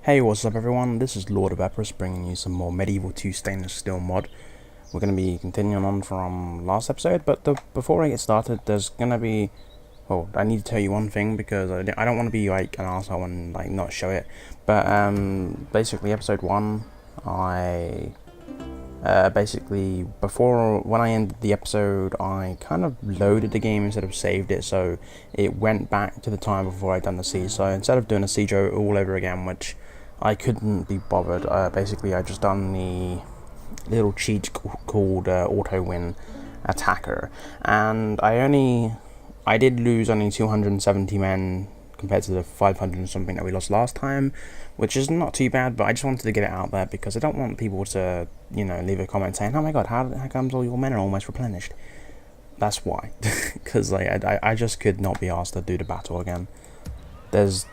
Hey, what's up everyone, this is Lord of Epirus bringing you some more Medieval 2 stainless steel mod. We're going to be continuing on from last episode, but before I get started, there's going to be... Oh, I need to tell you one thing, because I don't want to be like an arsehole and like not show it. But basically episode 1, I... basically, when I ended the episode, I kind of loaded the game instead of saved it, so it went back to the time before I'd done the siege. So instead of doing a siege all over again, which I couldn't be bothered, basically I just done the little cheat called auto win attacker, and I did lose only 270 men compared to the 500 and something that we lost last time, which is not too bad, but I just wanted to get it out there because I don't want people to, you know, leave a comment saying, oh my god, how comes all your men are almost replenished? That's why. Because like, I just could not be asked to do the battle again. There's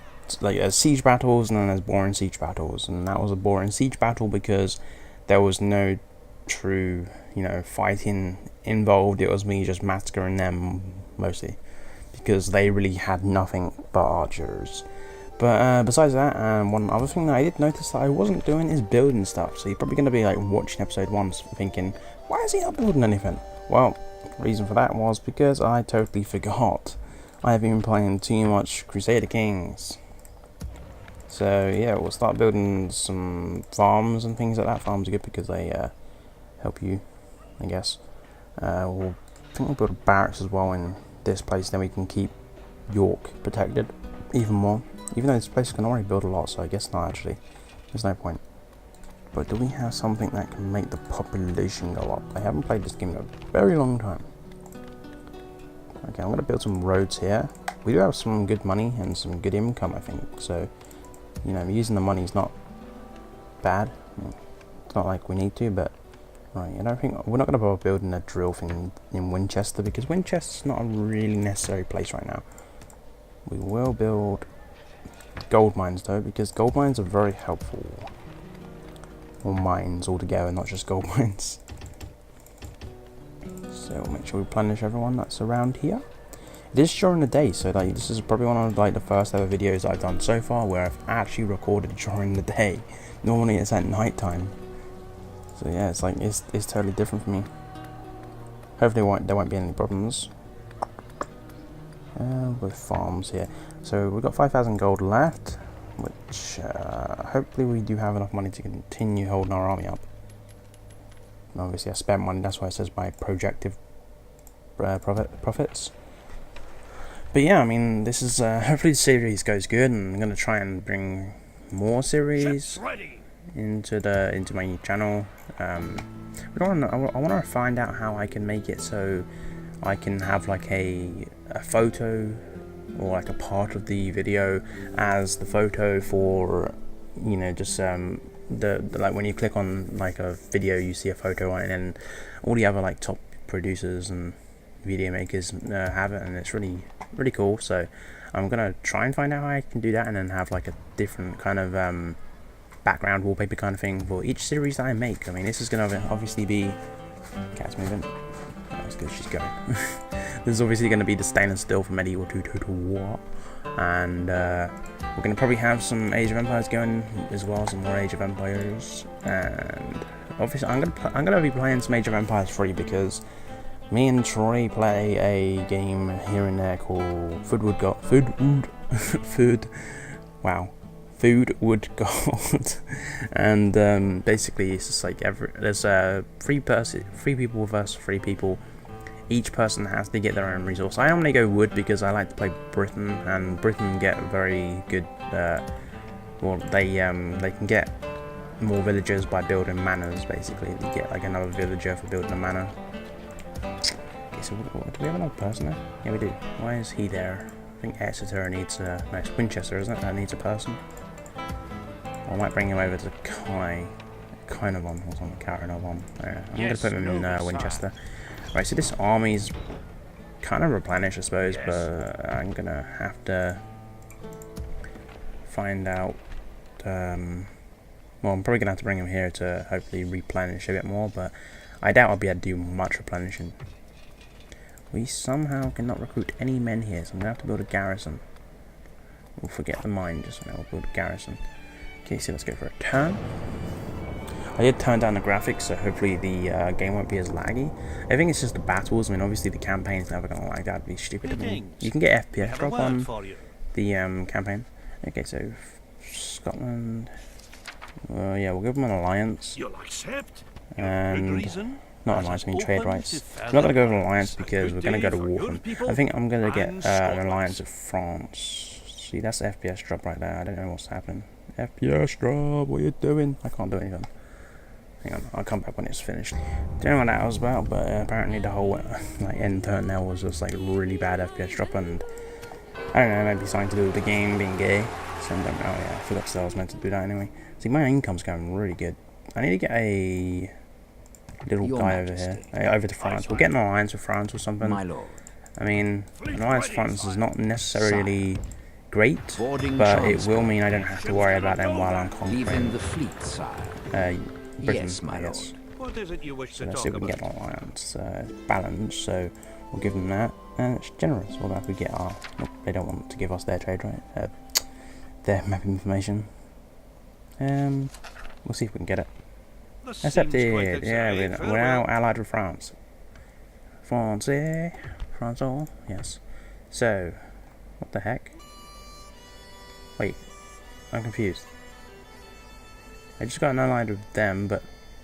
siege battles and then there's boring siege battles, and that was a boring siege battle because there was no true, you know, fighting involved. It was me just massacring them mostly because they really had nothing but archers. But besides that, one other thing that I did notice that I wasn't doing is building stuff. So you're probably going to be like watching episode 1 thinking, why is he not building anything? Well, the reason for that was because I totally forgot. I have been playing too much Crusader Kings. So yeah, we'll start building some farms and things like that. Farms are good because they help you, I guess. We'll build a barracks as well in this place, then we can keep York protected even more. Even though this place can already build a lot, so I guess not actually. There's no point. But do we have something that can make the population go up? I haven't played this game in a very long time. Okay, I'm going to build some roads here. We do have some good money and some good income, I think. So, you know, using the money is not bad. It's not like we need to, but right, I don't think we're not going to bother building a drill thing in Winchester because Winchester's not a really necessary place right now. We will build gold mines though, because gold mines are very helpful. Or mines altogether, not just gold mines. So we'll make sure we replenish everyone that's around here. It is during the day, so like this is probably one of like the first ever videos I've done so far where I've actually recorded during the day. Normally it's at night time. So yeah, it's like it's totally different for me. Hopefully there won't be any problems with farms here. So we've got 5,000 gold left, which hopefully we do have enough money to continue holding our army up. And obviously I spent money, that's why it says my projective profits. But yeah, I mean, this is hopefully the series goes good, and I'm gonna try and bring more series into my channel. I want to find out how I can make it so I can have like a photo or like a part of the video as the photo for, you know, just the like when you click on like a video you see a photo on it, and all the other like top producers and video makers have it, and it's really cool. So I'm gonna try and find out how I can do that, and then have like a different kind of background wallpaper kind of thing for each series that I make. I mean, this is gonna obviously be cat's moving. That's good, she's going. This is obviously going to be the stainless steel for Medieval 2 Total War, and we're going to probably have some Age of Empires going as well, some more Age of Empires, and obviously I'm gonna be playing some Age of Empires 3 because me and Troy play a game here and there called Food Wood Gold, and basically it's just like there's three people versus 3 people. Each person has to get their own resource. I normally go wood because I like to play Britain, and Britain get very good. Well, they can get more villagers by building manors. Basically, you get like another villager for building a manor. Okay, so do we have another person there? Yeah, we do. Why is he there? I think Exeter needs no, it's Winchester, isn't it? That needs a person. I might bring him over to Kainavon or something. Kainavon. I'm going to put him in Winchester. Right, so this army's kind of replenished, I suppose, but I'm going to have to find out. Well, I'm probably going to have to bring him here to hopefully replenish a bit more, but I doubt I'll be able to do much replenishing. We somehow cannot recruit any men here, so I'm going to have to build a garrison. We'll forget the mine just now, we'll build a garrison. Okay, so let's go for a turn. I did turn down the graphics, so hopefully the game won't be as laggy. I think it's just the battles. I mean, obviously the campaign's never gonna lag. That'd be stupid. I mean, you can get FPS drop on the campaign. Okay, so Scotland. Yeah, we'll give them an alliance. And not alliance, I mean trade rights. I'm not gonna go with an alliance because we're gonna go to war with them. I think I'm gonna get an alliance with France. See, that's FPS drop right there. I don't know what's happening. FPS drop, what are you doing? I can't do anything. Hang on, I'll come back when it's finished. Don't know what that was about, but apparently the whole like end turn now was just like really bad FPS drop, and I don't know, maybe something to do with the game being gay. So I don't know. Oh yeah, I forgot that I was meant to do that anyway. See, my income's going really good. I need to get a little guy over here, over to France. We'll get an alliance with France or something. My lord. I mean, an alliance with France is not necessarily great, but it will mean I don't have to worry about them while I'm conquering the fleet, sire. Britain, Yes, my I guess. What is it you wish So to let's talk see if we can about? get an alliance balanced, so we'll give them that. And it's generous, although if we get our... Nope, they don't want to give us their trade, right? Their map information. We'll see if we can get it. Accepted! Yeah, we're now allied with France. France, France all? Yes. So, what the heck? Wait, I'm confused. I just got an allied with them, but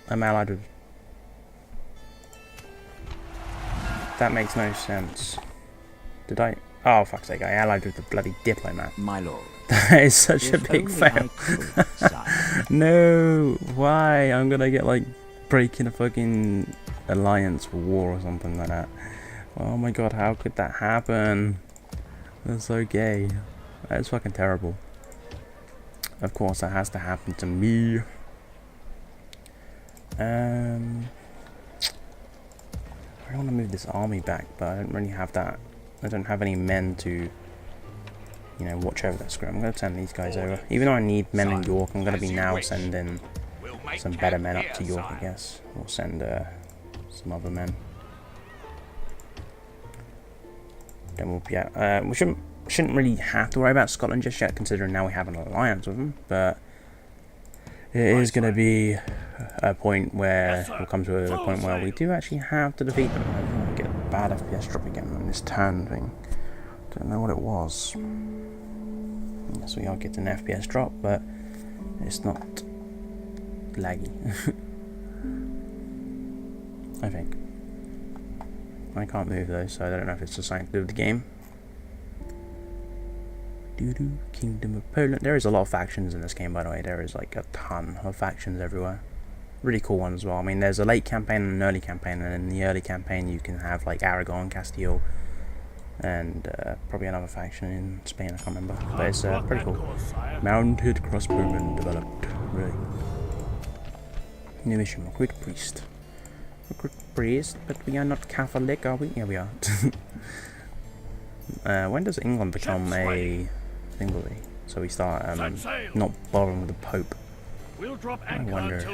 I'm allied with... That makes no sense. Did I... Oh, fuck's sake, I allied with the bloody diplomat. My lord. That is such a big fail. No, why? I'm gonna get like breaking a fucking alliance for war or something like that. Oh my god, how could that happen? That's so gay. That's fucking terrible. Of course, that has to happen to me. I want to move this army back, but I don't really have that. I don't have any men to, you know, watch over that square. I'm going to send these guys over. Even though I need men in York, I'm going to be now sending some better men up to York, I guess. We'll send some other men. Then we'll be out. We shouldn't really have to worry about Scotland just yet, considering now we have an alliance with them. But it is going to be a point where we'll come to a point where we do actually have to defeat them. I'm going to get a bad FPS drop again on this turn thing. Don't know what it was. Yes, we are getting an FPS drop, but it's not laggy. I think. I can't move though, so I don't know if it's just something to do with the game. Kingdom of Poland. There is a lot of factions in this game, by the way. There is like a ton of factions everywhere. Really cool ones as well. I mean, there's a late campaign and an early campaign, and in the early campaign you can have like Aragon, Castile, and probably another faction in Spain, I can't remember. But it's pretty cool. Mounted crossbowmen developed. Really. New mission, recruit priest. Recruit priest, but we are not Catholic, are we? Yeah, we are. When does England become a thingly? So we start not bothering with the Pope. I wonder.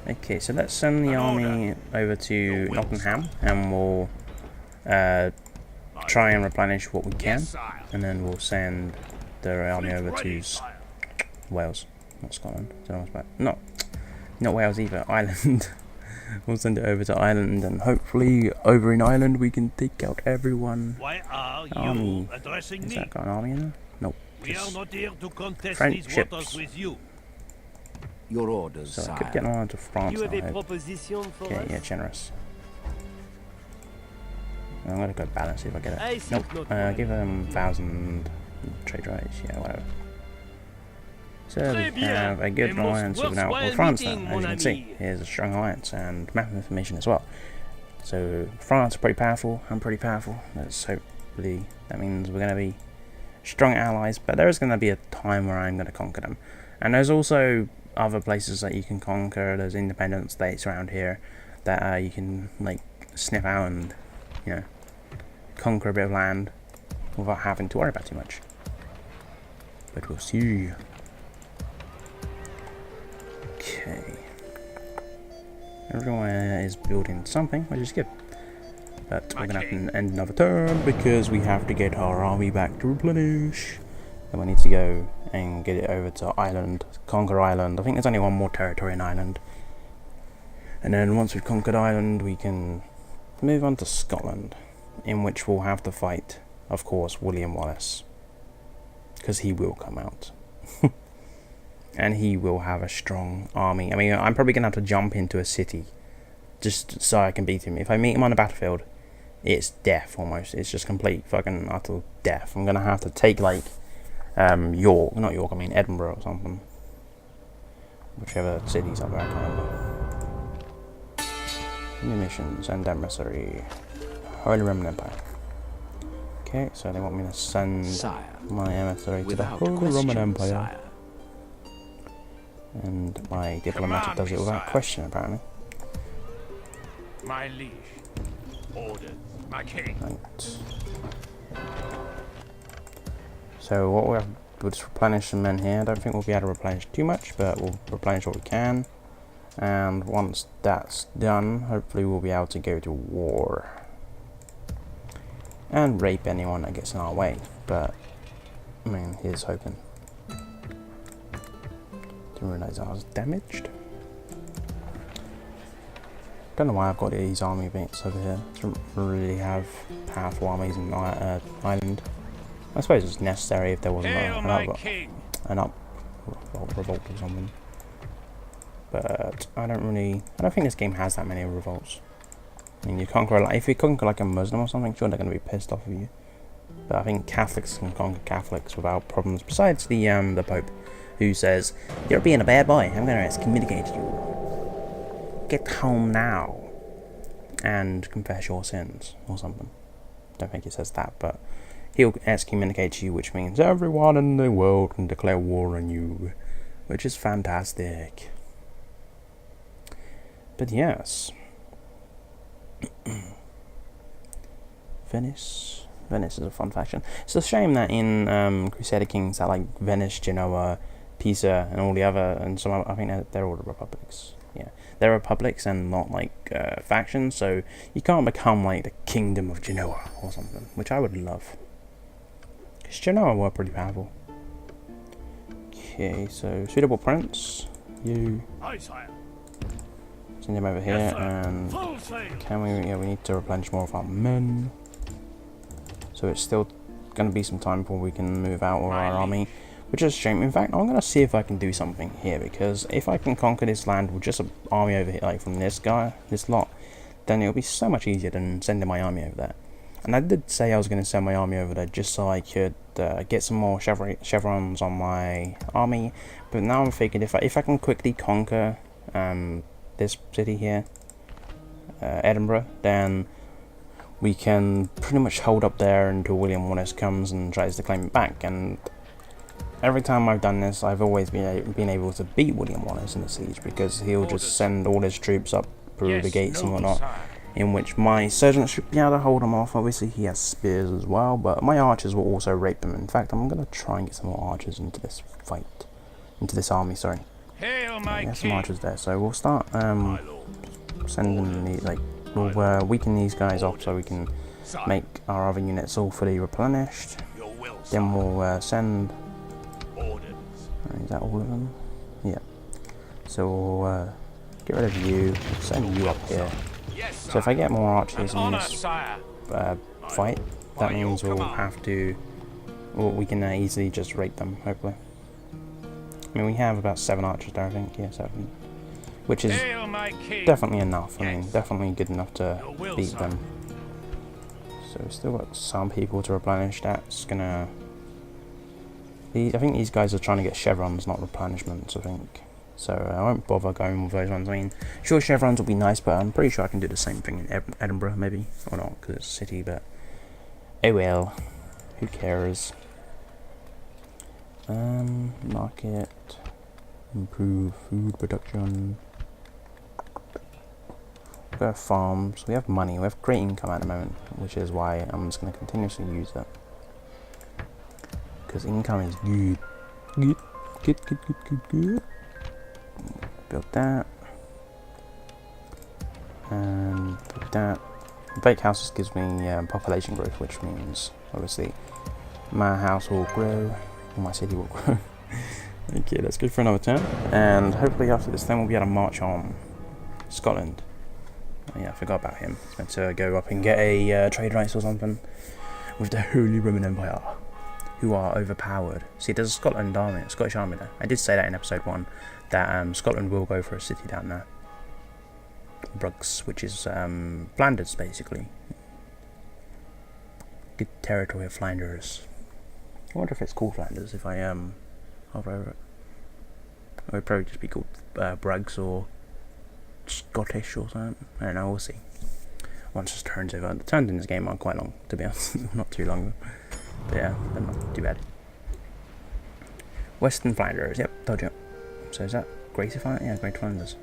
Okay, so let's send the army over to Nottingham, and we'll try and replenish what we can, and then we'll send the army over to Wales, not Scotland. Don't know what's about. Not Wales either. Ireland. We'll send it over to Ireland, and hopefully over in Ireland we can take out everyone. Army. Is that got an army in there? Nope. French ships. Your orders, So I sire. could get on to France. Okay, yeah, generous. I'm gonna go balance, see if I get it. Nope. Give them 1,000 trade rights. Yeah, whatever. So we have a good alliance with France now, as you can see. Here's a strong alliance and map information as well. So France are pretty powerful, I'm pretty powerful. Let's hopefully that means we're going to be strong allies, but there is going to be a time where I'm going to conquer them. And there's also other places that you can conquer. There's independent states around here that you can like sniff out and, you know, conquer a bit of land without having to worry about too much. But we'll see. Okay. Everyone is building something, which is good. But we're gonna have to end another turn because we have to get our army back to replenish. Then we need to go and get it over to Ireland, conquer Ireland. I think there's only one more territory in Ireland. And then once we've conquered Ireland, we can move on to Scotland, in which we'll have to fight, of course, William Wallace. Because he will come out. And he will have a strong army. I mean, I'm probably going to have to jump into a city just so I can beat him. If I meet him on the battlefield, it's death almost. It's just complete fucking utter death. I'm going to have to take, like, York. Not York, I mean Edinburgh or something. Whichever city's up there, I can't remember. Munitions and emissary. Holy Roman Empire. Okay, so they want me to send my emissary to the Holy Roman Empire. Sire. And my diplomatic does it without question, apparently. My liege. Orders, my king. Right. So what we'll just replenish some men here. I don't think we'll be able to replenish too much, but we'll replenish what we can. And once that's done, hopefully we'll be able to go to war. And rape anyone that gets in our way. But, I mean, here's hoping. Didn't realise I was damaged. Don't know why I've got these army mates over here. Don't really have powerful armies in Ireland. I suppose it's necessary if there wasn't an up revolt or something. But I don't think this game has that many revolts. I mean, if you conquer like a Muslim or something, sure they're going to be pissed off of you. But I think Catholics can conquer Catholics without problems. Besides the Pope, who says, "You're being a bad boy. I'm going to excommunicate you. Get home now and confess your sins," or something. Don't think he says that, but he'll excommunicate you, which means everyone in the world can declare war on you, which is fantastic. But yes. Venice is a fun faction. It's a shame that in Crusader Kings that like Venice, Genoa, Pisa, and all the other, and some I think they're all the republics. Yeah, they're republics and not like factions, so you can't become like the Kingdom of Genoa or something, which I would love. Because Genoa were pretty powerful. Okay, so suitable prince, you. Aye, sire. Send him over here, and can we? Yeah, we need to replenish more of our men. So it's still going to be some time before we can move out of our army, which is a shame. In fact, I'm going to see if I can do something here, because if I can conquer this land with just an army over here, like from this lot, then it'll be so much easier than sending my army over there. And I did say I was going to send my army over there just so I could get some more chevrons on my army. But now I'm thinking if I can quickly conquer this city here, Edinburgh, then we can pretty much hold up there until William Wallace comes and tries to claim it back. And every time I've done this, I've always been able to beat William Wallace in the siege, because he'll just send all his troops up through the gates and whatnot, in which my sergeants should be able to hold him off. Obviously he has spears as well, but my archers will also rape him. In fact, I'm going to try and get some more archers into this fight, into this army, sorry. There's some archers there, so we'll start sending these, like, we'll weaken these guys off so we can make our other units all fully replenished. Then we'll send. Is that all of them? Yeah. So we'll get rid of you, send you up here. So if I get more archers in this fight, that means we'll have to. Well, we can easily just rape them, hopefully. I mean, we have about 7 archers there, I think. Yeah, 7. Which is definitely enough. I mean, definitely good enough to beat them. So we've still got some people to replenish. That's gonna. I think these guys are trying to get chevrons, not replenishments, I think. So I won't bother going with those ones. I mean, sure, chevrons will be nice, but I'm pretty sure I can do the same thing in Edinburgh, maybe. Or not, because it's a city, but. Oh well. Who cares? Market. Improve food production. We have farms, we have money, we have great income at the moment, which is why I'm just going to continuously use it. Because income is good. Good. Build that. And build that. Bake houses gives me population growth, which means, obviously, my house will grow, or my city will grow. Okay, let's go for another turn, and hopefully after this then we'll be able to march on Scotland. Oh, yeah, I forgot about him. He's meant to go up and get a trade rights or something with the Holy Roman Empire, who are overpowered. See, there's a Scottish army there. I did say that in episode 1, that Scotland will go for a city down there. Brugs, which is Flanders, basically. Good territory of Flanders. I wonder if it's called Flanders if I hover over it. It would probably just be called Brugs or Scottish or something. I don't know, we'll see. Once this turns over. The turns in this game aren't quite long, to be honest. Not too long. But yeah, they're not too bad. Western Flanders, yep, told you. So is that Greater Flanders? Yeah, Greater Flanders.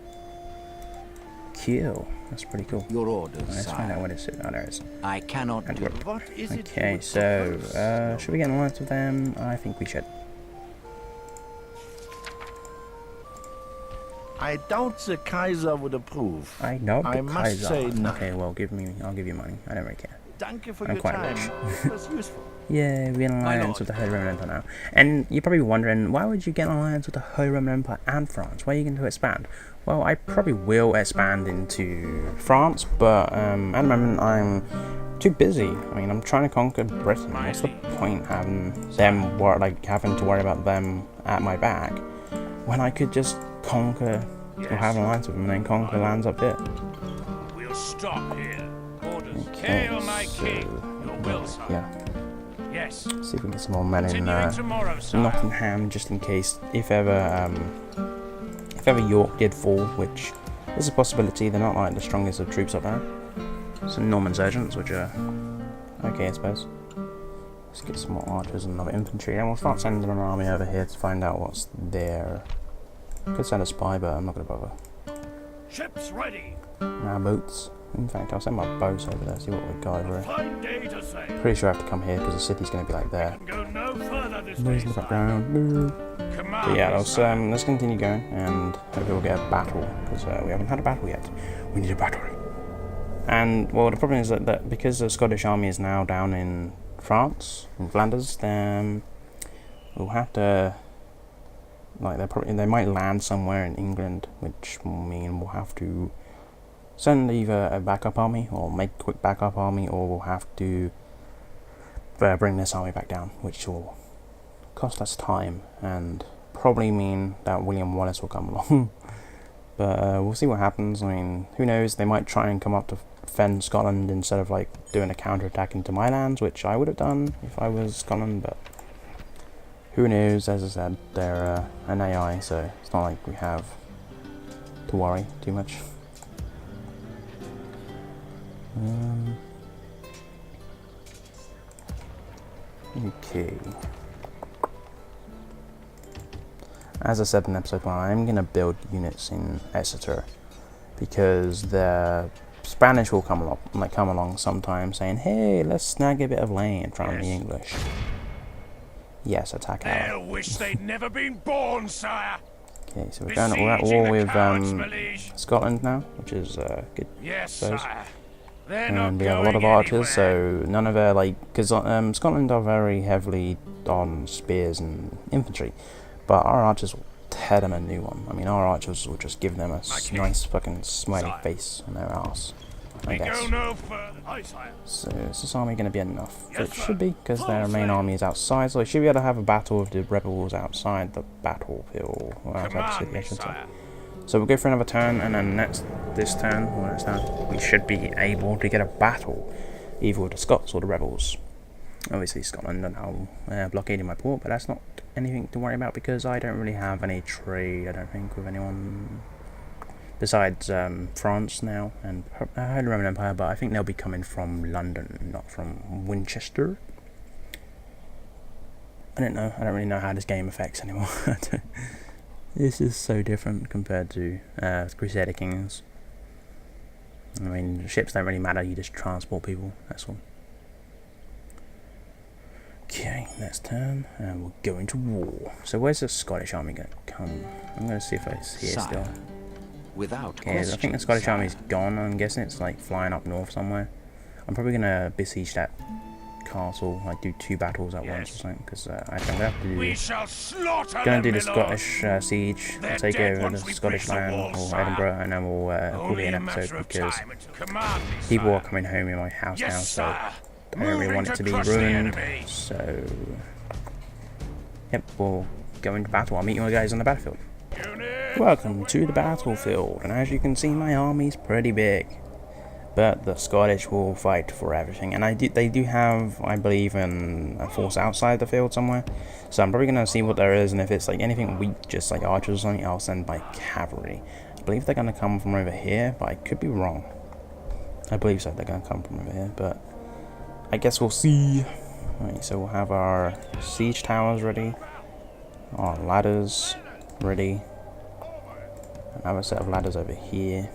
Cool. That's pretty cool. Your orders, Let's find out what it is. Oh, there it is. I cannot do. What is it? Okay, so should we get in alliance with them? I think we should. I doubt the Kaiser would approve. I know the I must Kaiser. say no. Okay, well, I'll give you money. I don't really care. Thank you for I'm your quite time. rich. It was useful. Yeah, we're in alliance with the Holy Roman Empire now. And you're probably wondering, why would you get an alliance with the Holy Roman Empire and France? Where are you going to expand? Well, I probably will expand into France, but at the moment I'm too busy. I mean, I'm trying to conquer Britain. What's the point having them having to worry about them at my back when I could just conquer or have an alliance with them and then conquer lands up here? We'll stop here. Orders. Okay, Hail my king. so Your will, sire. yeah. Yes. See if we can get some more men in Continuing tomorrow, sire. Nottingham, just in case if ever York did fall, which is a possibility. They're not like the strongest of troops up there. Some Norman sergeants, which are okay, I suppose. Let's get some more archers and another infantry, and we'll start sending an army over here to find out what's there. Could send a spy, but I'm not going to bother. Ships ready. My boats. In fact, I'll send my boats over there, see what we got over here. Fine day to sail. Pretty sure I have to come here because the city's going to be like there. Can go no further this Noise way, in the sire. background. Command, But yeah, sire. let's continue going, and hopefully we'll get a battle, because we haven't had a battle yet. We need a battle. And, well, the problem is that because the Scottish army is now down in France, in Flanders, then we'll have to, like, they might land somewhere in England, which will mean we'll have to send either a backup army, or make a quick backup army, or we'll have to bring this army back down, which will cost us time and probably mean that William Wallace will come along. But we'll see what happens. I mean, who knows, they might try and come up to defend Scotland instead of like doing a counterattack into my lands, which I would have done if I was Scotland, but who knows. As I said, they're an AI, so it's not like we have to worry too much. Okay. As I said in episode 1, I'm going to build units in Exeter because the Spanish will come along sometime saying, hey, let's snag a bit of land from the English. Yes, attack They'll ally. wish they'd never been born, sire. Okay, so we're at war with Scotland now, which is good. Yes, I suppose. sire. They're not And we have a lot of going archers, anywhere. so none of their, because Scotland are very heavily on spears and infantry, but our archers will tear them a new one. I mean, our archers will just give them a nice fucking smiley Sire. face on their ass, I We guess. go no further. Aye, sire. So is this army going to be enough? Yes, It sir. should be, because Full their main sail. army is outside, so they should be able to have a battle with the rebels outside the battlefield, or outside the Command city, I me, should say. sire. So we'll go for another turn, and then next turn, we should be able to get a battle, either with the Scots or the rebels. Obviously Scotland are now blockading my port, but that's not anything to worry about because I don't really have any trade, I don't think, with anyone besides France now and Holy Roman Empire, but I think they'll be coming from London, not from Winchester. I don't know, I don't really know how this game affects anymore. This is so different compared to Crusader Kings. I mean, ships don't really matter, you just transport people, that's all. Okay, next turn, and we'll go into war. So where's the Scottish army going to come? I'm going to see if it's here Sire, still. Without Okay, I think the question, Scottish sire. army's gone. I'm guessing it's like flying up north somewhere. I'm probably going to besiege that castle, like do 2 battles at once or something, because I'm gonna have to do. We shall slaughter Gonna do them, the my lord. Scottish siege, They're take dead over the once we Scottish breach the land walls, or sire. Edinburgh, and then we'll call Only it an a matter episode of because time until command me, people are sire. coming home in my house now, Yes, so sire. I don't really want it to be Moving to crush the ruined. enemy. So, yep, we'll go into battle. I'll meet you guys on the battlefield. Unit. Welcome to the battlefield, and as you can see, my army's pretty big. But the Scottish will fight for everything, and they do have, I believe, a force outside the field somewhere. So I'm probably gonna see what there is, and if it's like anything weak, just like archers or something, I'll send my cavalry. I believe they're gonna come from over here, but I could be wrong. I believe so. They're gonna come from over here, but I guess we'll see. Right, so we'll have our siege towers ready, our ladders ready. Another set of ladders over here.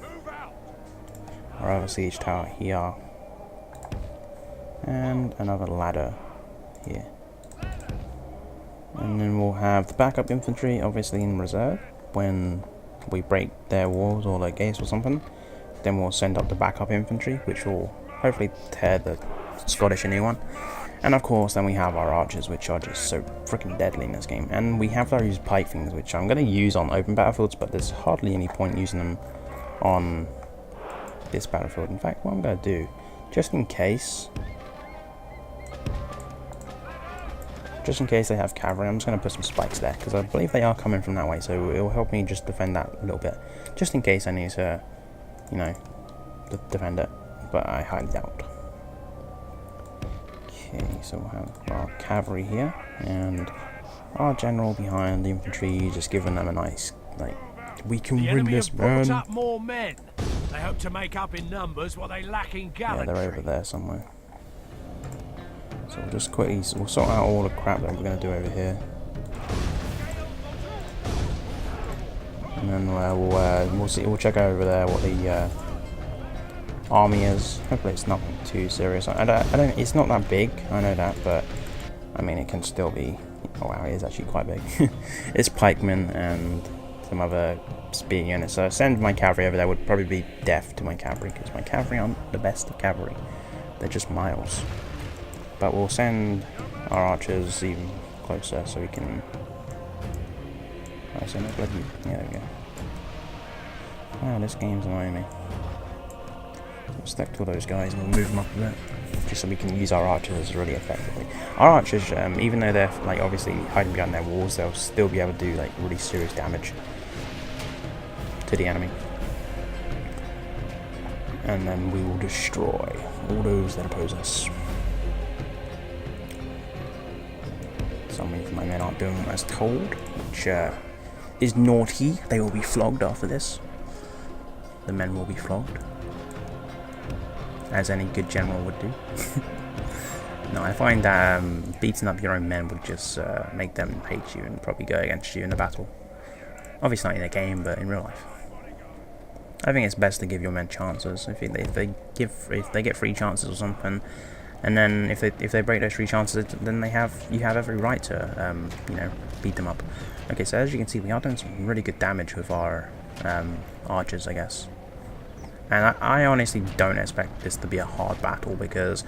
Our other siege tower here, and another ladder here, and then we'll have the backup infantry obviously in reserve when we break their walls or their gates or something. Then we'll send up the backup infantry, which will hopefully tear the Scottish a new one. And of course then we have our archers, which are just so freaking deadly in this game, and we have those pike things which I'm going to use on open battlefields, but there's hardly any point using them on this battlefield. In fact, what I'm going to do, just in case they have cavalry, I'm just going to put some spikes there, because I believe they are coming from that way, so it will help me just defend that a little bit, just in case I need to, you know, defend it, but I highly doubt. Okay, so we'll have our cavalry here, and our general behind the infantry, just giving them a nice, like, we can The win enemy this, have brought man. up more men. They hope to make up in numbers what they lack in Yeah, gallantry. they're over there somewhere. So we'll just quickly, we'll sort out all the crap that we're going to do over here. And then we'll check over there what the army is. Hopefully it's nothing too serious. It's not that big, I know that, but I mean it can still be, oh wow, it is actually quite big. It's pikemen and some other spear units, so send my cavalry over there would probably be death to my cavalry, because my cavalry aren't the best of cavalry, they're just miles. But we'll send our archers even closer so we can, yeah, there we go. Wow, this game's annoying me. We'll stick to those guys and we'll move them up a bit, just so we can use our archers really effectively. Our archers, even though they're like obviously hiding behind their walls, they'll still be able to do like really serious damage to the enemy, and then we will destroy all those that oppose us. Some of my men aren't doing as told, which is naughty. They will be flogged after this. The men will be flogged, as any good general would do. No, I find that beating up your own men would just make them hate you and probably go against you in the battle. Obviously not in the game, but in real life. I think it's best to give your men chances. If they get 3 chances or something, and then if they break those 3 chances, then you have every right to you know, beat them up. Okay, so as you can see, we are doing some really good damage with our archers, I guess. And I honestly don't expect this to be a hard battle, because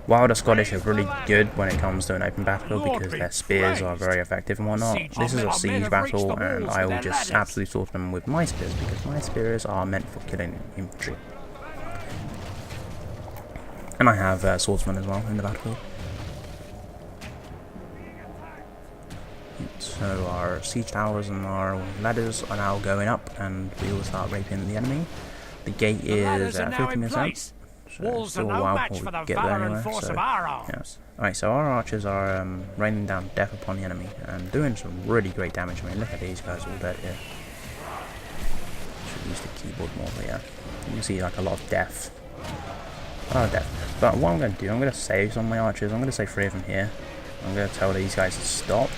while the Scottish are really good when it comes to an open battle, because their spears are very effective and whatnot, this is a siege battle, and I will just absolutely slaughter them with my spears, because my spears are meant for killing infantry. And I have swordsmen as well in the battlefield. So our siege towers and our ladders are now going up, and we will start raping the enemy. The gate is 50 minutes out. So still a while before we get there anyway. So, yes. Alright, so our archers are raining down death upon the enemy and doing some really great damage. I mean, look at these guys all dead here. Should use the keyboard more, but yeah. You can see like a lot of death. A lot of death. But what I'm going to do, I'm going to save some of my archers. I'm going to save 3 of them here. I'm going to tell these guys to stop,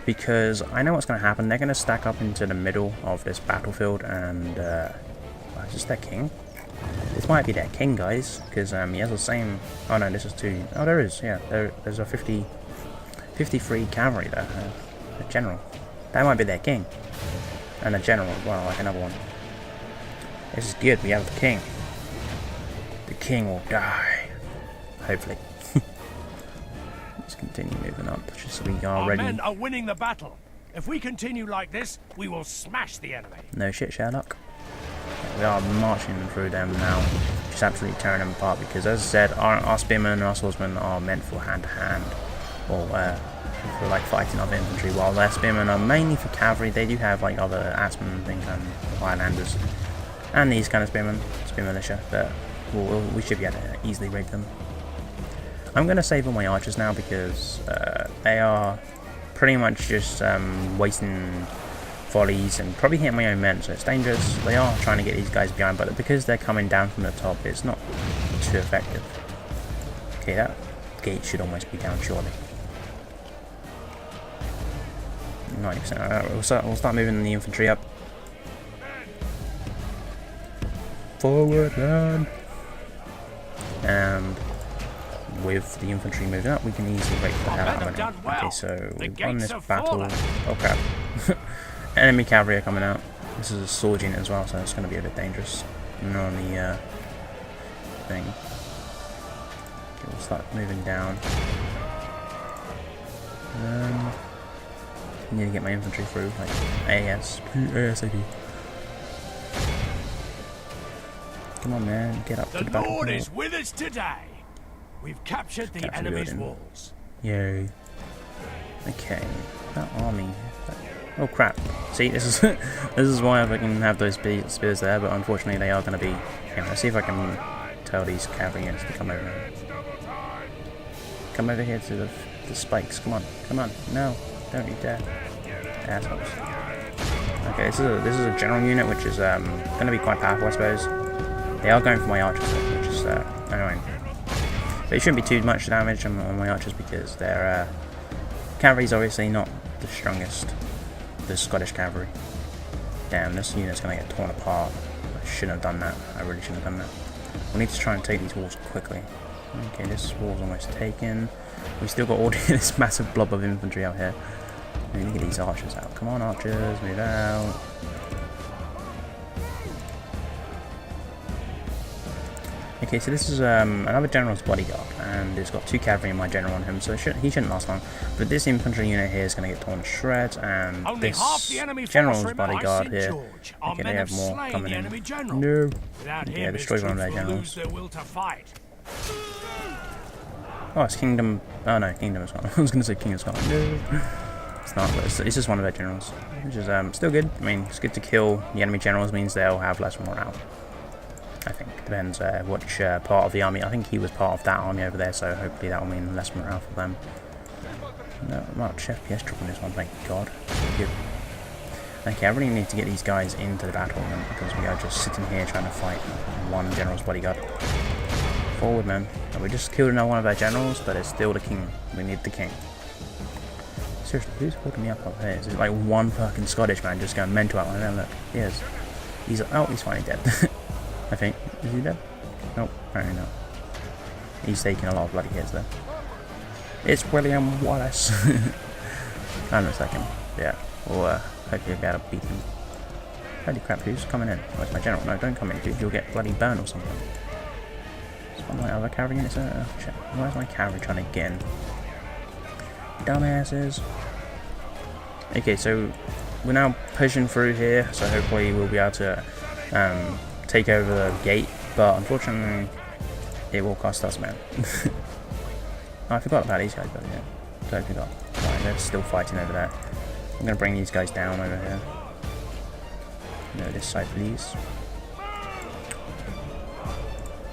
because I know what's going to happen. They're going to stack up into the middle of this battlefield, and is this their king? This might be their king, guys, because he has the same. Oh no, this is 2. Oh, there is. Yeah, there's a 53 cavalry there. A general. That might be their king, and a general as well, like another one. This is good. We have the king. The king will die, hopefully. Let's continue moving up, just so we are Our ready. men are winning the battle. If we continue like this, we will smash the enemy. No shit, Sherlock. We are marching through them now, just absolutely tearing them apart because, as I said, our spearmen and our swordsmen are meant for hand-to-hand, or for like fighting other infantry, while their spearmen are mainly for cavalry. They do have like other axemen and things and Highlanders, and these kind of spearmen, spear militia, but we should be able to easily raid them. I'm going to save all my archers now because they are pretty much just wasting volleys and probably hitting my own men, so it's dangerous. They are trying to get these guys behind, but because they're coming down from the top, it's not too effective. Okay, that gate should almost be down surely. 90%. Alright, we'll start moving the infantry up. Forward, run! And with the infantry moving up, we can easily break the hell out of them. Okay, so we've won this battle. Oh crap. Enemy cavalry are coming out. This is a sword unit as well, so it's going to be a bit dangerous. And on the thing. Okay, we'll start moving down. I need to get my infantry through, like ASAP. Come on, man, get up to the The battlefield. Lord is with us today. We've captured the enemy's walls. Yay. Okay, that army. Oh crap! See, this is this is why I can have those spears there, but unfortunately they are going to be. Okay, let's see if I can tell these cavalry units to come over here. Come over here to the spikes. Come on, come on! No, don't you dare, assholes! Okay, this is a general unit, which is going to be quite powerful, I suppose. They are going for my archers, though, which is annoying. But it shouldn't be too much damage on my archers because their cavalry's obviously not the strongest. The Scottish cavalry. Damn, this unit's gonna get torn apart. I shouldn't have done that. I really shouldn't have done that. We need to try and take these walls quickly. Okay, this wall's almost taken. We still got all this massive blob of infantry out here. We need to get these archers out. Come on, archers, move out. Okay, so this is another general's bodyguard, and it's got 2 cavalry and my general on him, so he shouldn't last long. But this infantry unit here is going to get torn to shreds, and Only this half the enemy general's force bodyguard remains, here. George. Our Okay, men they have have more slain coming the in. enemy general. No. Without Yeah, him, his destroy one of troops their will lose generals. their will to fight. Oh, it's Kingdom. Oh no, Kingdom of Scotland. I was going to say King of Scotland. No. It's not, but it's just one of their generals, which is still good. I mean, it's good to kill the enemy generals, means they'll have less morale. I think depends which part of the army. I think he was part of that army over there, so hopefully that will mean less morale for them. Not much FPS drop on this one, thank God. Good. Okay, I really need to get these guys into the battle then, because we are just sitting here trying to fight one general's bodyguard. Forward, man. And we just killed another one of our generals, but it's still the king. We need the king. Seriously, who's holding me up here? Is it like one fucking Scottish man just going mental out there? Look, he is. He's finally dead. I think. Is he dead? Nope, apparently not. He's taking a lot of bloody hits there. It's William Wallace. Hang on a second. Yeah, we'll hopefully be able to beat him. Holy crap, who's coming in? Oh, it's my general. No, don't come in, dude. You'll get bloody burned or something. It's one of my other cavalry units. Oh, shit. Why is my cavalry trying to get in? Dumbasses. Okay, so we're now pushing through here, so hopefully we'll be able to take over the gate, but unfortunately it will cost us, man. Oh, I forgot about these guys, but yeah, totally forgot. Right, they're still fighting over there. I'm gonna bring these guys down over here. No, this side, please.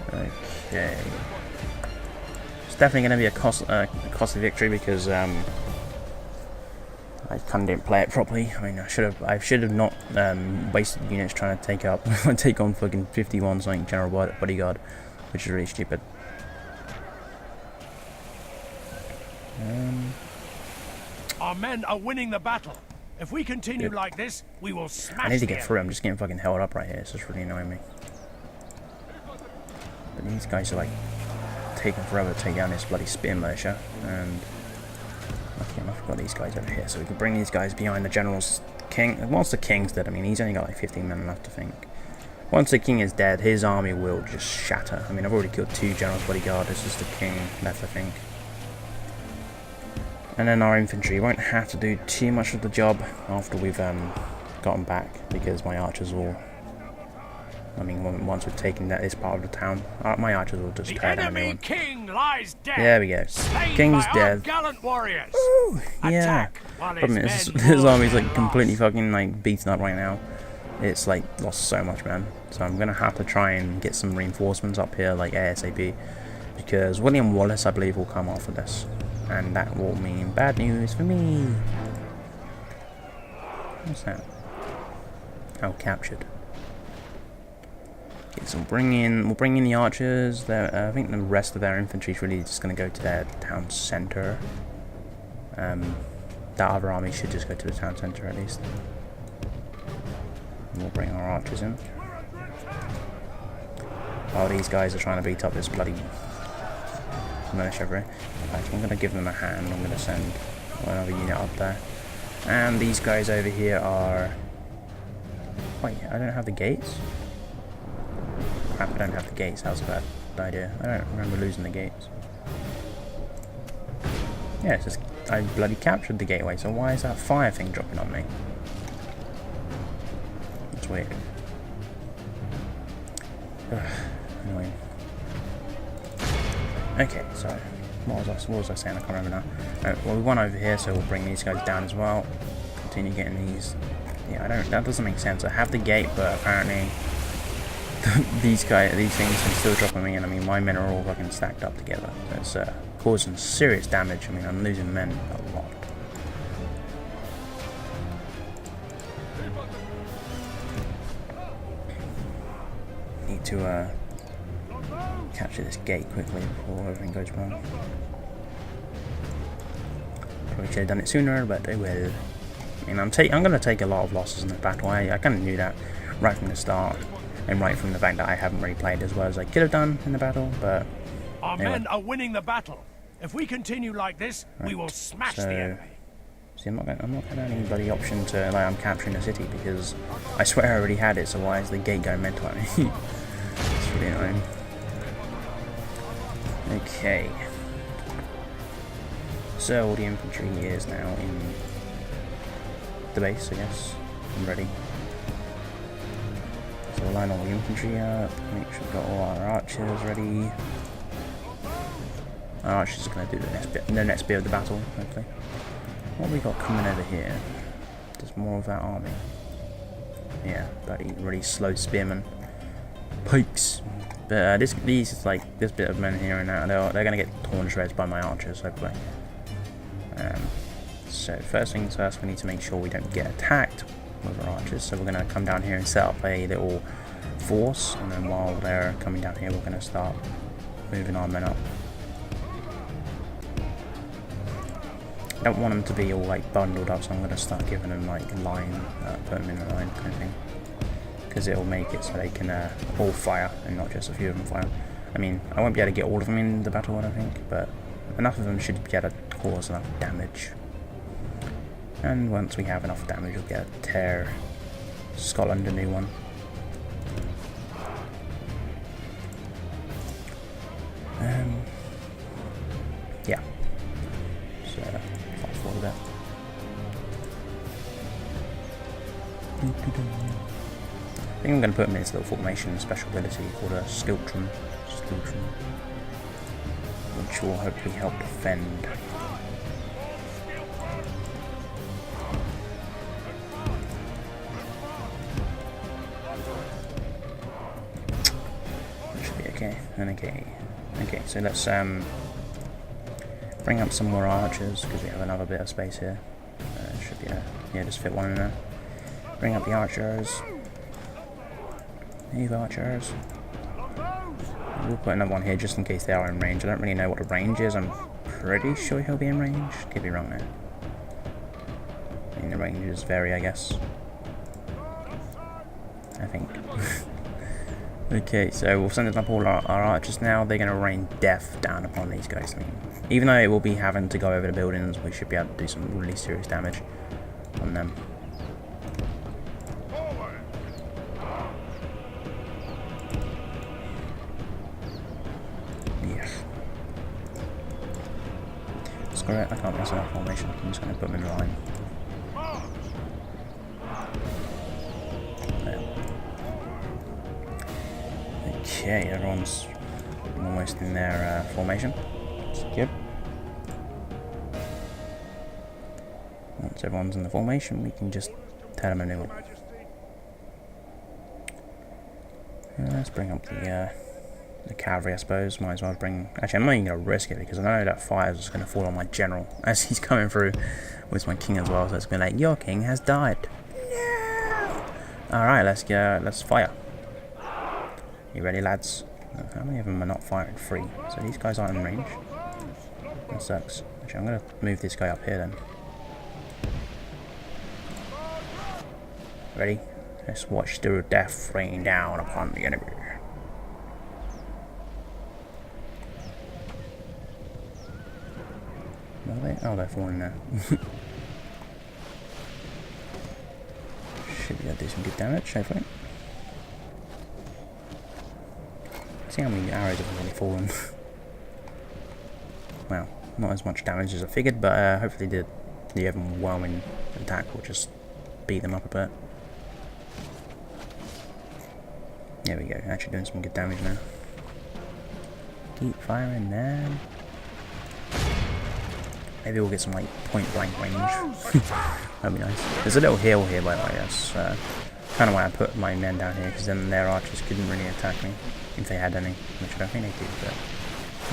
Okay. It's definitely gonna be a costly victory because I kind of didn't play it properly. I mean, I should have not wasted units trying to take on fucking 51 something general bodyguard, which is really stupid. Our men are winning the battle. If we continue like this, we will smash. I need to get through. I'm just getting fucking held up right here. It's just really annoying me. But these guys are like taking forever to take down this bloody spear militia, and I've got these guys over here, so we can bring these guys behind the general's king. Once the king's dead, I mean, he's only got like 15 men left, I think. Once the king is dead, his army will just shatter. I mean, I've already killed 2 generals bodyguard. It's just the king left, I think. And then our infantry won't have to do too much of the job after we've gotten back, because my archers will... I mean, once we've taken this part of the town, my archers will just tear down everyone. King lies dead. There we go. Slain King's by our dead. gallant warriors. Woo! Yeah. Attack while his Problem men is, mourn his army's their like completely loss. fucking like beaten up right now. It's like lost so much, man. So I'm gonna have to try and get some reinforcements up here, like ASAP, because William Wallace, I believe, will come after this, and that will mean bad news for me. What's that? Oh, captured. Okay, so we'll bring in the archers. I think the rest of their infantry is really just gonna go to their town centre. That other army should just go to the town centre at least. And we'll bring our archers in. Oh, these guys are trying to beat up this bloody militia over here. Right, I'm going to give them a hand. I'm going to send another unit up there. And these guys over here are... Wait, I don't have the gates? Crap, I don't have the gates. That was a bad idea. I don't remember losing the gates. Yeah, it's just... I bloody captured the gateway, so why is that fire thing dropping on me? That's weird. Ugh, annoying. Okay, so what was I saying? I can't remember now. Well, we won over here, so we'll bring these guys down as well. Continue getting these. Yeah, that doesn't make sense. I have the gate, but apparently these things can still drop on me, and I mean my men are all fucking stacked up together. So it's causing serious damage. I mean, I'm losing men a lot. Need to capture this gate quickly before everything goes wrong. Probably should have done it sooner, but I will. I mean, I'm going to take a lot of losses in the battle. I kind of knew that right from the start, and right from the fact that I haven't really played as well as I could have done in the battle. But Our anyway. men are winning the battle. If we continue like this, we will smash the enemy. See, I'm not going to have any bloody option to like I'm capturing the city, because I swear I already had it. So why is the gate going mental at me? It's really annoying. Okay. So all the infantry is now in the base, I guess. I'm ready. So we'll line all the infantry up, make sure we've got all our archers ready. Our archers are going to do the next bit of the battle, hopefully. What have we got coming over here? There's more of that army. Yeah, bloody really slow spearmen. Pikes. But this bit of men here and now, they're going to get torn to shreds by my archers, hopefully. So first things first, we need to make sure we don't get attacked with our archers. So we're going to come down here and set up a little force, and then while they're coming down here, we're going to start moving our men up. I don't want them to be all like bundled up, so I'm going to start giving them like a line, put them in a line kind of thing, because it'll make it so they can all fire and not just a few of them fire. I mean, I won't be able to get all of them in the battle, I don't think, but enough of them should be able to cause enough damage. And once we have enough damage, we'll get to tear Scotland a new one. Yeah. So fast forward a bit. I think I'm going to put him in this little formation special ability called a Skiltron, which will hopefully help defend. That should be okay. And okay, so let's bring up some more archers, because we have another bit of space here. Should be yeah, just fit one in there. Bring up the archers. These archers. We'll put another one here just in case they are in range. I don't really know what the range is. I'm pretty sure he'll be in range. Could be wrong there. I mean, the ranges vary, I guess. I think. Okay, so we'll send up all our archers now. They're going to rain death down upon these guys. I mean, even though it will be having to go over the buildings, we should be able to do some really serious damage on them. screw it, I can't mess up formation. I'm just going to put them in line. There. Okay, everyone's almost in their formation. That's good. Once everyone's in the formation, we can just tell them a new one. Let's bring up the cavalry, I suppose. Might as well bring... Actually, I'm not even going to risk it because I know that fire is just going to fall on my general as he's coming through with my king as well. So it's going to be like, your king has died. No! Alright, let's fire. You ready, lads? How many of them are not firing? 3. So these guys aren't in range. That sucks. Actually, I'm going to move this guy up here then. Ready? Let's watch the death rain down upon the enemy. Are they? Oh, they're falling now. Should be able to do some good damage, hopefully. See how many arrows have already fallen. Well, not as much damage as I figured, but hopefully the overwhelming attack will just beat them up a bit. There we go, actually doing some good damage now. Keep firing, man. Maybe we'll get some like point blank range. That'd be nice. There's a little hill here, by the way. That's kind of why I put my men down here, because then their archers couldn't really attack me if they had any, which I don't think they do. But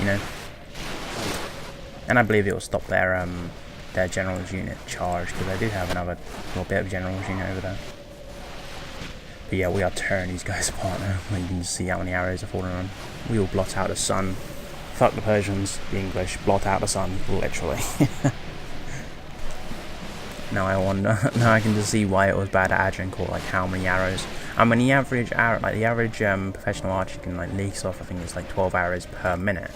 you know, and I believe it will stop their general's unit charge, because I do have another little bit of general's unit over there. But yeah, we are tearing these guys apart now. You can just see how many arrows are falling on. We will blot out the sun. Fuck the Persians, the English, blot out the sun, literally. Now I wonder, now I can just see why it was bad at Agincourt, like how many arrows. I mean, the average professional archer can like lease off, I think it's like 12 arrows per minute.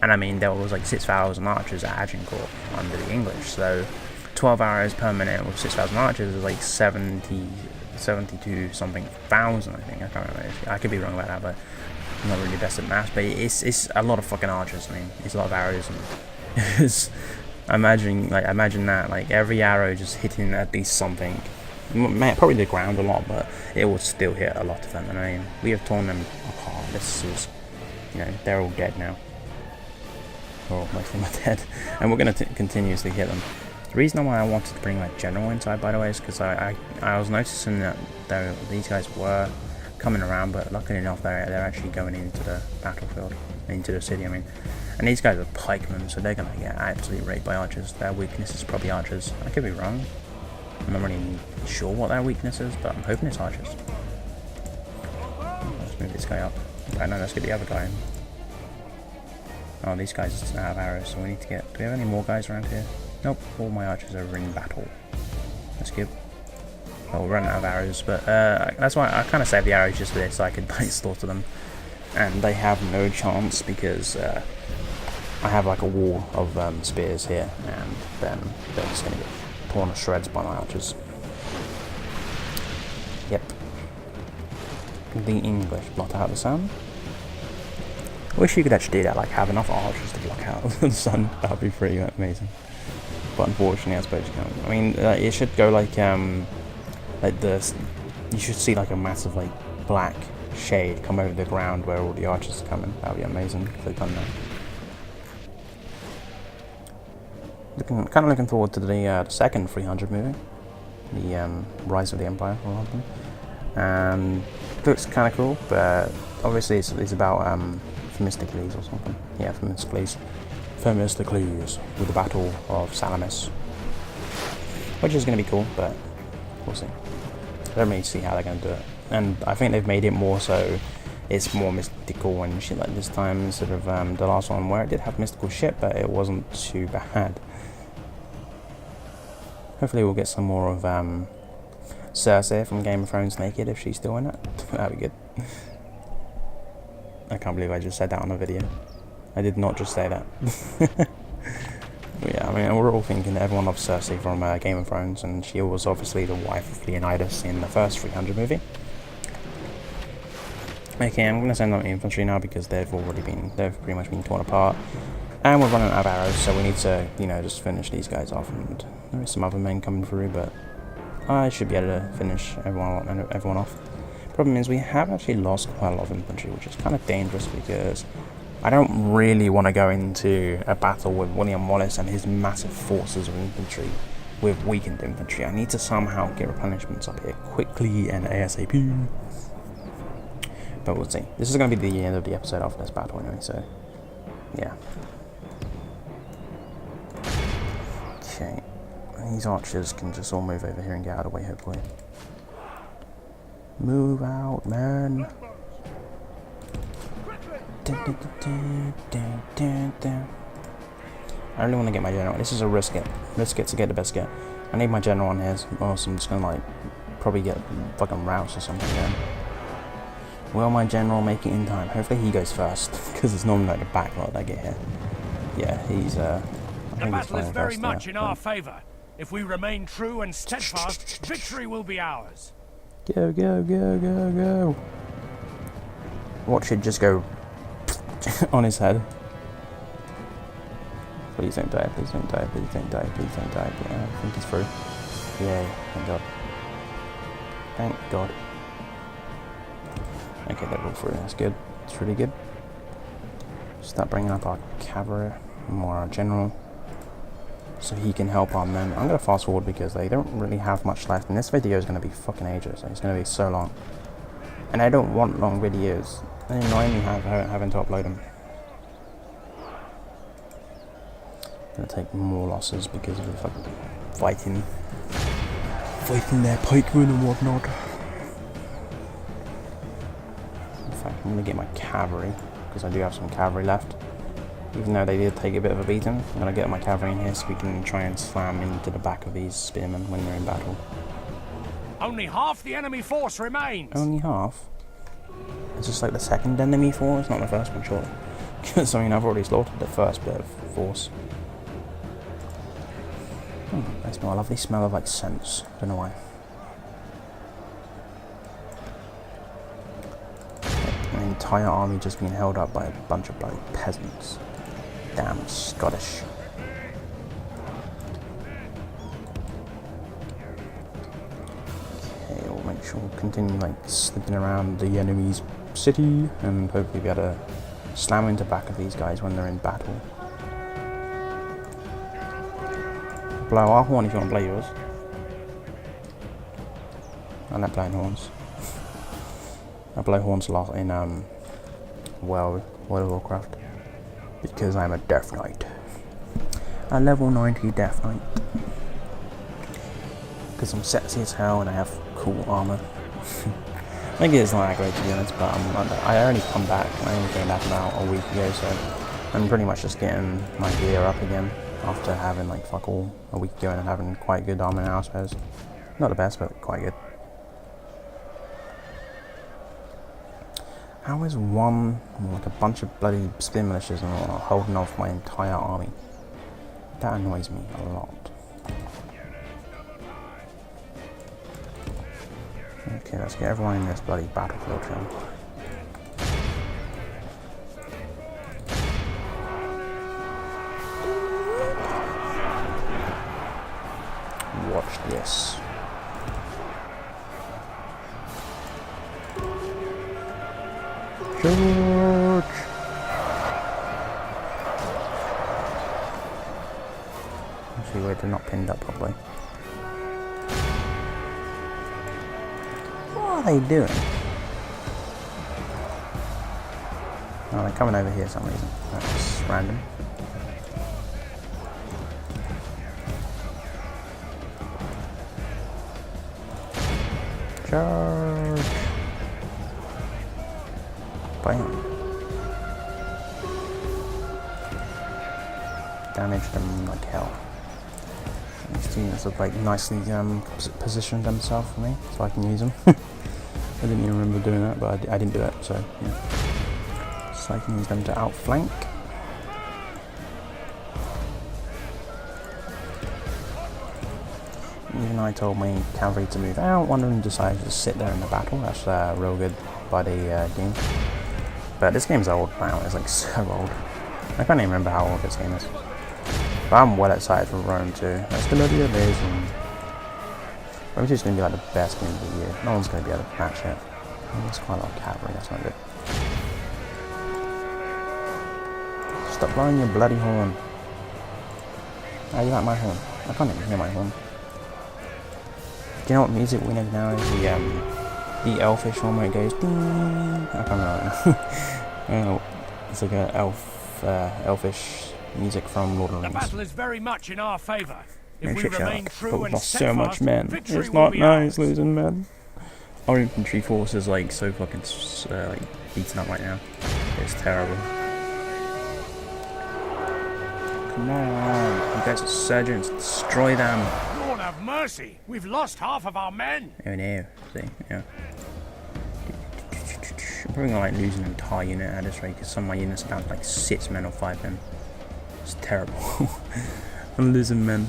And I mean, there was like 6,000 archers at Agincourt under the English, so 12 arrows per minute with 6,000 archers is like 72 something thousand, I think. I can't remember. I could be wrong about that, but I'm not really best at maths. But it's a lot of fucking archers. I mean, it's a lot of arrows, and it's, imagine that, like every arrow just hitting at least something. Probably the ground a lot, but it will still hit a lot of them. And I mean, we have torn them apart. This is, you know, they're all dead now. Or most of them are dead, and we're going to continuously hit them. The reason why I wanted to bring my general inside, by the way, is because I was noticing that these guys were coming around, but luckily enough they're actually going into the battlefield, into the city, I mean. And these guys are pikemen, so they're going to get absolutely raped by archers. Their weakness is probably archers. I could be wrong. I'm not really sure what their weakness is, but I'm hoping it's archers. Let's move this guy up. I know, let's get the other guy in. Oh, these guys have arrows, so we need to get... Do we have any more guys around here? Nope, all my archers are in battle. Let's skip. Oh, we're running out of arrows, but that's why I kind of saved the arrows just for this, so I could slaughter them. And they have no chance because I have like a wall of spears here, and then they're just going to get torn to shreds by my archers. Yep. The English blot out the sun. I wish you could actually do that, like have enough archers to block out the sun. That would be pretty amazing. But unfortunately, I suppose you can't. I mean, it should go like this. You should see like a massive like black shade come over the ground where all the archers are coming. That would be amazing if they'd done that. Kind of looking forward to the second 300 movie, the Rise of the Empire, or something. Looks kind of cool, but obviously it's about Themistocles or something. Yeah, Themistocles with the Battle of Salamis, which is going to be cool, but we'll see. I don't really see how they're going to do it, and I think they've made it more so it's more mystical and shit like this time instead of the last one where it did have mystical shit, but it wasn't too bad. Hopefully we'll get some more of Cersei from Game of Thrones naked if she's still in it. That'd be good. I can't believe I just said that on a video. I did not just say that. But yeah, I mean, we're all thinking that everyone loves Cersei from Game of Thrones, and she was obviously the wife of Leonidas in the first 300 movie. Okay, I'm going to send out infantry now because they've pretty much been torn apart. And we're running out of arrows, so we need to, you know, just finish these guys off. And there is some other men coming through, but I should be able to finish everyone off. Problem is, we have actually lost quite a lot of infantry, which is kind of dangerous because I don't really want to go into a battle with William Wallace and his massive forces of infantry with weakened infantry. I need to somehow get replenishments up here quickly and ASAP. But we'll see. This is going to be the end of the episode after this battle anyway, so yeah. Okay. These archers can just all move over here and get out of the way, hopefully. Move out, man. I really want to get my general. This is a risk it. Risk it to get the best get. I need my general on here, or else I'm just gonna like probably get fucking roused or something again. Will my general make it in time? Hopefully he goes first, because it's normally like the backlog I get here. Yeah, he's I The think he's battle is flying very first much there. in our favour. If we remain true and steadfast, victory will be ours. Go, go, go, go, go. Watch it just go on his head. Please don't die, please don't die, please don't die, please don't die. Yeah, I think he's through. Yay, thank God. Thank God. Okay, they're all through, that's good. It's really good. Start bringing up our cavalry, more our general, so he can help our men. I'm going to fast forward because they don't really have much left, and this video is going to be fucking ages. It's going to be so long. And I don't want long videos. They annoy me having to upload them. Gonna take more losses because of the fucking fighting their pikemen and whatnot. In fact, I'm gonna get my cavalry because I do have some cavalry left. Even though they did take a bit of a beating, I'm gonna get my cavalry in here so we can try and slam into the back of these spearmen when they're in battle. Only half the enemy force remains. Only half? Is this like the second enemy force? Not the first one, surely. Because I mean, I've already slaughtered the first bit of force. I smell a lovely smell of like scents. Don't know why. An entire army just being held up by a bunch of bloody peasants. Damn Scottish. Okay, we'll make sure we'll continue like slipping around the enemy's city and hopefully be able to slam into back of these guys when they're in battle. Blow our horn if you want to blow yours. I like blowing horns. I blow horns a lot in World of Warcraft because I'm a Death Knight. A level 90 Death Knight. Because I'm sexy as hell and I have cool armor. Maybe it's not that great to be honest, but I only come back. I only came back about a week ago, so I'm pretty much just getting my gear up again. After having like fuck all a week ago and having quite good armor now, I suppose. Not the best, but quite good. How is one, like a bunch of bloody spear militias and whatnot, holding off my entire army? That annoys me a lot. Okay, let's get everyone in this bloody battlefield then. Watch this. George! Actually, wait, they're not pinned up properly. What are they doing? Oh, they're coming over here for some reason. That's random. Charge! Bam. Damage them like hell. These units have like nicely positioned themselves for me, so I can use them. I didn't even remember doing that, but I didn't do it, so yeah. So I can use them to outflank. Even though I told my cavalry to move out, one of them decided to sit there in the battle. That's real good by the game. But this game's old now, it's like so old. I can't even remember how old this game is. But I'm well excited for Rome 2. That's gonna be amazing. Rome 2 is gonna be like the best game of the year. No one's gonna be able to match it. There's quite a lot of cavalry, that's not good. Stop blowing your bloody horn. Oh, you like my horn? I can't even hear my horn. Do you know what music we know now is? The elfish one where it goes ding. I can't remember. Oh, it's like a elfish music from Lord of the The Rings. battle is very much in our favour. No If we shit, shut remain up. true But we've and lost so much steadfast, men. victory It's will not be nice ours. losing men. Our infantry force is like so fucking like beaten up right now. It's terrible. Come on, you guys are surgeons. Destroy them. Lord have mercy! We've lost half of our men. Oh no, see, yeah. I'm probably gonna like lose an entire unit at this rate because some of my units are down to like 6 men or 5 men. It's terrible. I'm losing men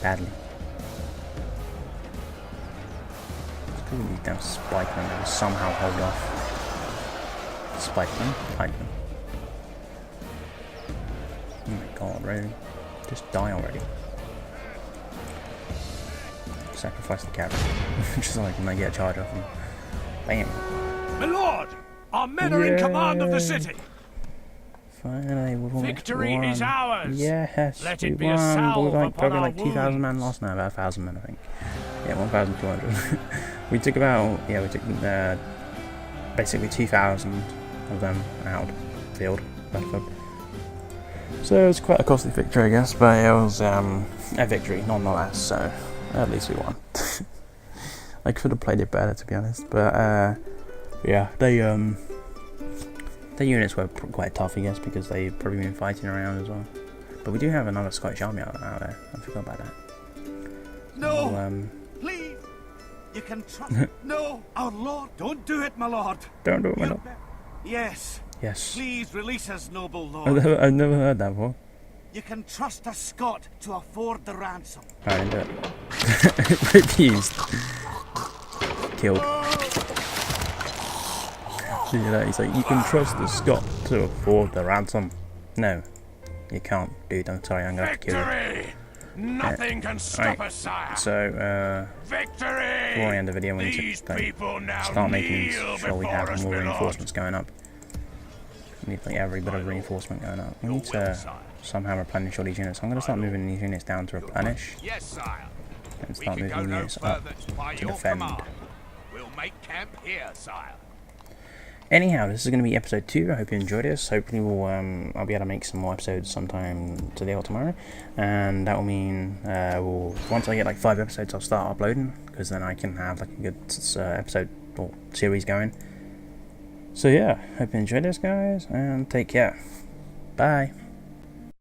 badly. It's because these damn spikemen that somehow hold off. Spikemen, fight them. Oh my god, really? Just die already. Sacrifice the cavalry. Just like when I get a charge off them. Bam. My lord, our men are in command of the city. Finally, we've almost Victory won. is ours. Yes, Let we it be a won. salve We're like upon probably our like 2,000 men lost now, about 1,000 men I think. Yeah, 1,200. We took about, yeah, we took basically 2,000 of them out field, battlefield. So it was quite a costly victory, I guess, but it was a victory nonetheless. So at least we won. I could have played it better, to be honest, but yeah, their units were quite tough, I guess, because they've probably been fighting around as well. But we do have another Scottish army out there. I forgot about that. No, So, please. You can trust. No, our lord. Don't do it, my lord. don't do it, my lord. Yes. Yes. Please release us, noble I've lord. never, I've never heard that before. You can trust a Scot to afford the ransom. I didn't do it. Refused. Killed. See that? He's like, you can trust the Scot to afford the ransom. No, you can't, dude. I'm sorry, I'm gonna have to kill you. Victory! Nothing can stop Right. us, sire. So, Victory! before I end the video, we need These to like, people now start making kneel sure we before have us, more my lord. reinforcements going up. We need like every bit of reinforcement going up. We need to somehow replenish all these units. I'm going to start moving these units down to replenish Yes, sire. and We start can go moving no units up further by to your defend. command. We'll make camp here, sire. Anyhow, this is going to be episode 2. I hope you enjoyed this. Hopefully I'll be able to make some more episodes sometime today or tomorrow. And that will mean, once I get like 5 episodes, I'll start uploading. Because then I can have like a good episode or series going. So yeah, hope you enjoyed this, guys. And take care. Bye.